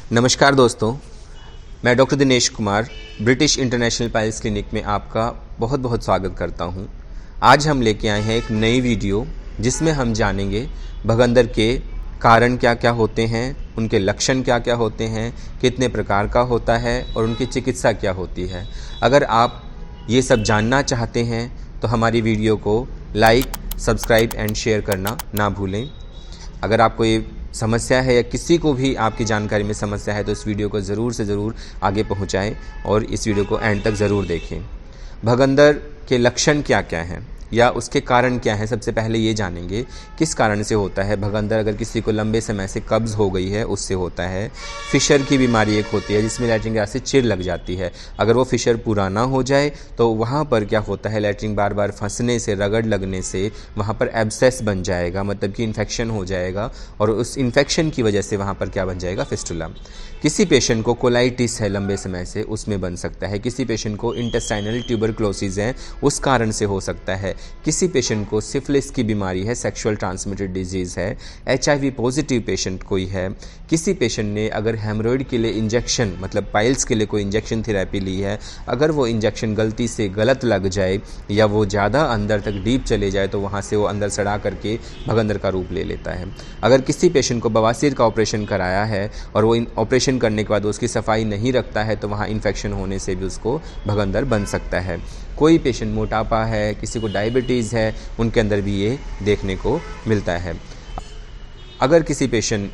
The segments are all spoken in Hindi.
नमस्कार दोस्तों, मैं doctor Dinesh Kumar British international piles clinic में आपका बहुत बहुत स्वागत करता हूं। आज हम लेके आए हैं एक नई वीडियो जिसमें हम जानेंगे भगंदर के कारण क्या क्या होते हैं, उनके लक्षण क्या क्या होते हैं, कितने प्रकार का होता है और उनकी चिकित्सा क्या होती है। अगर आप ये सब जानना चाहते हैं तो हमारी वीडियो को लाइक, सब्सक्राइब एंड शेयर करना ना भूलें। अगर आपको ये समस्या है या किसी को भी आपकी जानकारी में समस्या है तो इस वीडियो को ज़रूर से ज़रूर आगे पहुंचाएं और इस वीडियो को एंड तक ज़रूर देखें। भगंदर के लक्षण क्या क्या हैं या उसके कारण क्या है, सबसे पहले ये जानेंगे किस कारण से होता है भगंदर। अगर किसी को लंबे समय से कब्ज़ हो गई है उससे होता है। फिशर की बीमारी एक होती है जिसमें लैट्रिन के रास्ते चिर लग जाती है। अगर वो फिशर पूरा ना हो जाए तो वहाँ पर क्या होता है, लैट्रिन बार बार फंसने से, रगड़ लगने से वहाँ पर एब्सेस बन जाएगा, मतलब कि इन्फेक्शन हो जाएगा और उस इन्फेक्शन की वजह से वहाँ पर क्या बन जाएगा, फिस्टुला। किसी पेशेंट को कोलाइटिस है लंबे समय से, उसमें बन सकता है। किसी पेशेंट को इंटेस्टाइनल ट्यूबरक्लोसिस है, उस कारण से हो सकता है। किसी पेशेंट को सिफिलिस की बीमारी है, सेक्सुअल ट्रांसमिटेड डिजीज़ है। HIV पॉजिटिव पेशेंट कोई है। किसी पेशेंट ने अगर हेमरोइड के लिए इंजेक्शन, मतलब पाइल्स के लिए कोई इंजेक्शन थेरेपी ली है, अगर वो इंजेक्शन गलती से गलत लग जाए या वो ज़्यादा अंदर तक डीप चले जाए तो वहाँ से वो अंदर सड़ा करके भगंदर का रूप ले लेता है। अगर किसी पेशेंट को बवासीर का ऑपरेशन कराया है और वो ऑपरेशन करने के बाद उसकी सफाई नहीं रखता है तो वहाँ इन्फेक्शन होने से भी उसको भगंदर बन सकता है। कोई पेशेंट मोटापा है, किसी को डायबिटीज़ है, उनके अंदर भी ये देखने को मिलता है। अगर किसी पेशेंट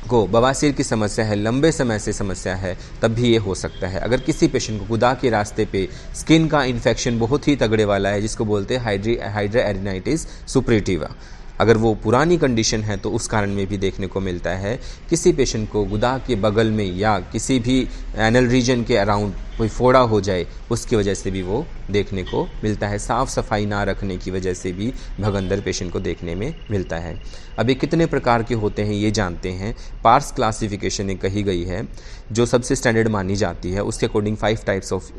को बवासीर की समस्या है, लंबे समय से समस्या है, तब भी ये हो सकता है। अगर किसी पेशेंट को गुदा के रास्ते पे स्किन का इन्फेक्शन बहुत ही तगड़े वाला है जिसको बोलते हैं हाइड्राएरिनाइटिस सुपरेटिवा, अगर वो पुरानी कंडीशन है तो उस कारण में भी देखने को मिलता है। किसी पेशेंट को गुदा के बगल में या किसी भी एनल रीजन के अराउंड कोई फोड़ा हो जाए उसकी वजह से भी वो देखने को मिलता है। साफ़ सफाई ना रखने की वजह से भी भगंदर पेशेंट को देखने में मिलता है। अब ये कितने प्रकार के होते हैं ये जानते हैं। पार्स क्लासिफिकेशन एक कही गई है जो सबसे स्टैंडर्ड मानी जाती है, उसके अकॉर्डिंग 5 टाइप्स ऑफ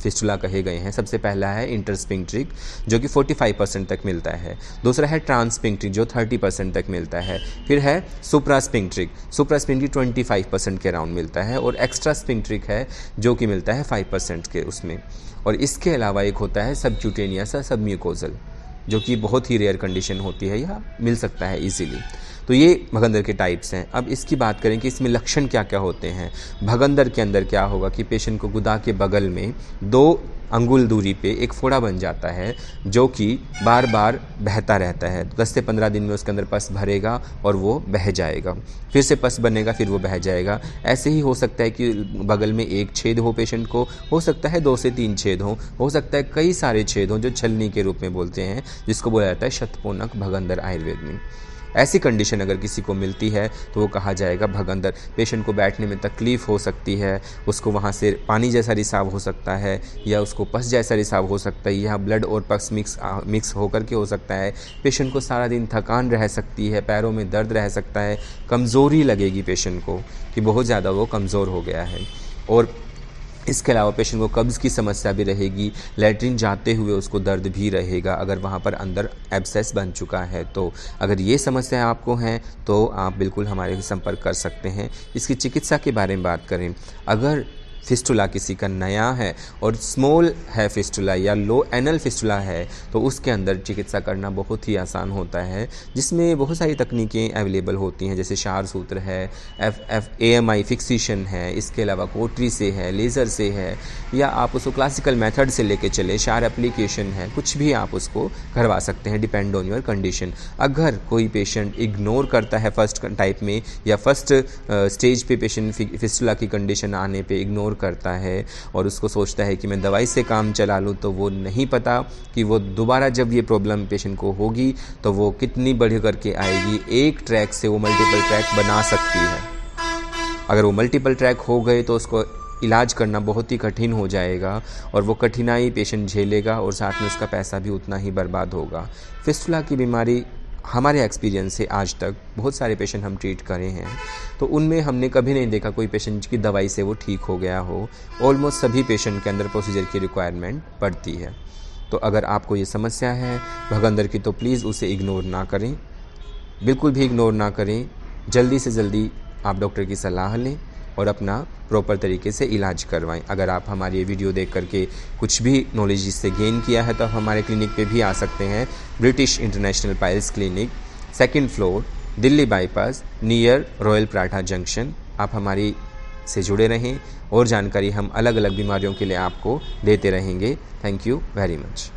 फिस्टुला कहे गए हैं। सबसे पहला है इंटरस्पिंक्ट्रिक जो कि 45% तक मिलता है। दूसरा है ट्रांसपिंक्ट्रिक जो 30% तक मिलता है। फिर है सुप्रास्पिंक्ट्रिक 25% के अराउंड मिलता है। और एक्स्ट्रा स्पिंक्ट्रिक है जो कि मिलता है 5% के उसमें। और इसके अलावा एक होता है सबक्यूटेनियस या सबम्यूकोजल जो कि बहुत ही रेयर कंडीशन होती है या मिल सकता है इजीली। तो ये भगंदर के टाइप्स हैं। अब इसकी बात करें कि इसमें लक्षण क्या क्या होते हैं। भगंदर के अंदर क्या होगा कि पेशेंट को गुदा के बगल में 2 अंगुल दूरी पे एक फोड़ा बन जाता है जो कि बार बार बहता रहता है। 10 से 15 दिन में उसके अंदर पस भरेगा और वो बह जाएगा, फिर से पस बनेगा, फिर वो बह जाएगा। ऐसे ही हो सकता है कि बगल में एक छेद हो पेशेंट को, हो सकता है 2 से 3 छेद हो सकता है कई सारे छेद हों जो छलनी के रूप में बोलते हैं, जिसको बोला जाता है शतपोनक भगंदर आयुर्वेद में। ऐसी कंडीशन अगर किसी को मिलती है तो वो कहा जाएगा भगंदर। पेशेंट को बैठने में तकलीफ़ हो सकती है, उसको वहाँ से पानी जैसा रिसाव हो सकता है या उसको पस जैसा रिसाव हो सकता है, यहाँ ब्लड और पस मिक्स होकर के हो सकता है। पेशेंट को सारा दिन थकान रह सकती है, पैरों में दर्द रह सकता है, कमज़ोरी लगेगी पेशेंट को कि बहुत ज़्यादा वो कमज़ोर हो गया है। और इसके अलावा पेशेंट को कब्ज़ की समस्या भी रहेगी, लैट्रिन जाते हुए उसको दर्द भी रहेगा अगर वहाँ पर अंदर एब्सेस बन चुका है तो। अगर ये समस्या आपको है तो आप बिल्कुल हमारे संपर्क कर सकते हैं। इसकी चिकित्सा के बारे में बात करें, अगर फिस्टुला किसी का नया है और स्मॉल है फिस्टुला या लो एनल फिस्टुला है तो उसके अंदर चिकित्सा करना बहुत ही आसान होता है, जिसमें बहुत सारी तकनीकें अवेलेबल होती हैं, जैसे क्षार सूत्र है, AMI फिक्सेशन है, इसके अलावा कोटरी से है, लेज़र से है, या आप उसको क्लासिकल मेथड से लेके चले, क्षार एप्लीकेशन है, कुछ भी आप उसको करवा सकते हैं, डिपेंड ऑन योर कंडीशन। अगर कोई पेशेंट इग्नोर करता है फर्स्ट टाइप में या फर्स्ट स्टेज पे पेशेंट फिस्टुला की कंडीशन आने पे इग्नोर करता है और उसको सोचता है कि मैं दवाई से काम चला लूँ, तो वो नहीं पता कि वो दोबारा जब ये प्रॉब्लम पेशेंट को होगी तो वो कितनी बढ़ करके आएगी। एक ट्रैक से वो मल्टीपल ट्रैक बना सकती है। अगर वो मल्टीपल ट्रैक हो गए तो उसको इलाज करना बहुत ही कठिन हो जाएगा और वो कठिनाई पेशेंट झेलेगा और साथ में उसका पैसा भी उतना ही बर्बाद होगा। फिस्टुला की बीमारी हमारे एक्सपीरियंस से आज तक बहुत सारे पेशेंट हम ट्रीट करे हैं तो उनमें हमने कभी नहीं देखा कोई पेशेंट की दवाई से वो ठीक हो गया हो। ऑलमोस्ट सभी पेशेंट के अंदर प्रोसीजर की रिक्वायरमेंट पड़ती है। तो अगर आपको ये समस्या है भगंदर की तो प्लीज़ उसे इग्नोर ना करें, बिल्कुल भी इग्नोर ना करें। जल्दी से जल्दी आप डॉक्टर की सलाह लें और अपना प्रॉपर तरीके से इलाज करवाएं। अगर आप हमारी ये वीडियो देख करके कुछ भी नॉलेज इससे गेन किया है तो आप हमारे क्लिनिक पे भी आ सकते हैं। British international piles clinic, 2nd floor, Delhi bypass, near royal paratha junction. आप हमारी से जुड़े रहें और जानकारी हम अलग अलग बीमारियों के लिए आपको देते रहेंगे। Thank you very much.